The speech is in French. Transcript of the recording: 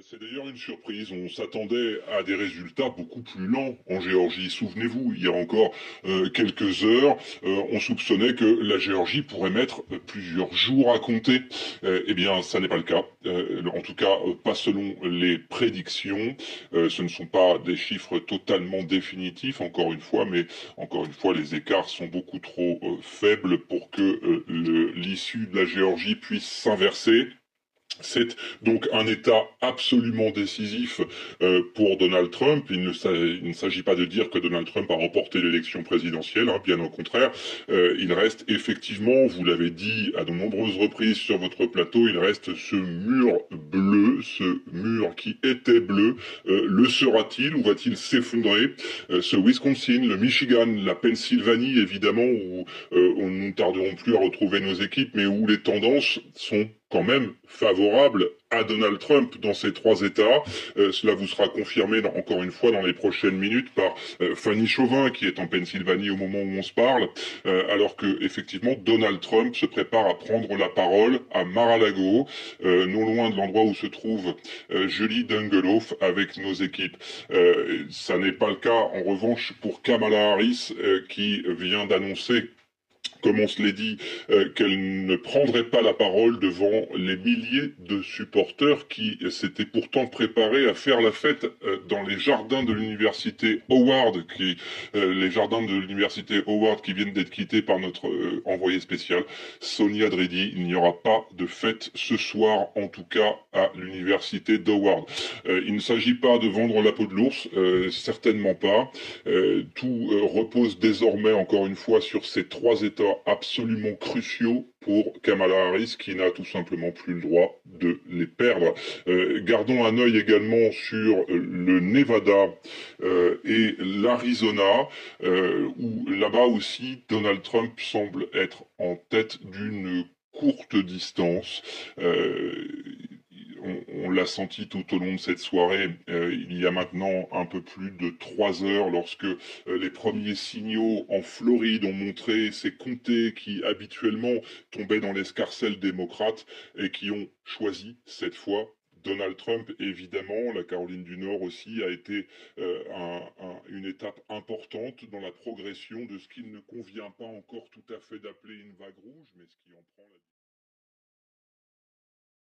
C'est d'ailleurs une surprise. On s'attendait à des résultats beaucoup plus lents en Géorgie. Souvenez-vous, il y a encore quelques heures, on soupçonnait que la Géorgie pourrait mettre plusieurs jours à compter. Eh bien, ça n'est pas le cas. En tout cas, pas selon les prédictions. Ce ne sont pas des chiffres totalement définitifs, encore une fois, mais encore une fois, les écarts sont beaucoup trop faibles pour que l'issue de la Géorgie puisse s'inverser. C'est donc un État absolument décisif pour Donald Trump. Il ne s'agit pas de dire que Donald Trump a remporté l'élection présidentielle, hein, bien au contraire. Il reste effectivement, vous l'avez dit à de nombreuses reprises sur votre plateau, il reste ce mur bleu, ce mur qui était bleu. Le sera-t-il ou va-t-il s'effondrer? Ce Wisconsin, le Michigan, la Pennsylvanie, évidemment, où on ne tarderons plus à retrouver nos équipes, mais où les tendances sont quand même favorable à Donald Trump dans ces trois États. Cela vous sera confirmé encore une fois dans les prochaines minutes par Fanny Chauvin qui est en Pennsylvanie au moment où on se parle, alors que effectivement Donald Trump se prépare à prendre la parole à Mar-a-Lago, non loin de l'endroit où se trouve Julie Dungeloff avec nos équipes. Ça n'est pas le cas en revanche pour Kamala Harris qui vient d'annoncer, comme on se l'est dit, qu'elle ne prendrait pas la parole devant les milliers de supporters qui s'étaient pourtant préparés à faire la fête dans les jardins de l'université Howard, les jardins de l'université Howard qui viennent d'être quittés par notre envoyé spécial, Sonia Dredi. Il n'y aura pas de fête ce soir, en tout cas à l'université d'Howard. Il ne s'agit pas de vendre la peau de l'ours, certainement pas. Tout repose désormais, encore une fois, sur ces trois États absolument cruciaux pour Kamala Harris, qui n'a tout simplement plus le droit de les perdre. Gardons un œil également sur le Nevada et l'Arizona, où là-bas aussi Donald Trump semble être en tête d'une courte distance. On l'a senti tout au long de cette soirée. Il y a maintenant un peu plus de 3 heures, lorsque les premiers signaux en Floride ont montré ces comtés qui habituellement tombaient dans l'escarcelle démocrate et qui ont choisi cette fois Donald Trump. Évidemment, la Caroline du Nord aussi a été une étape importante dans la progression de ce qu'il ne convient pas encore tout à fait d'appeler une vague rouge, mais ce qui en prend la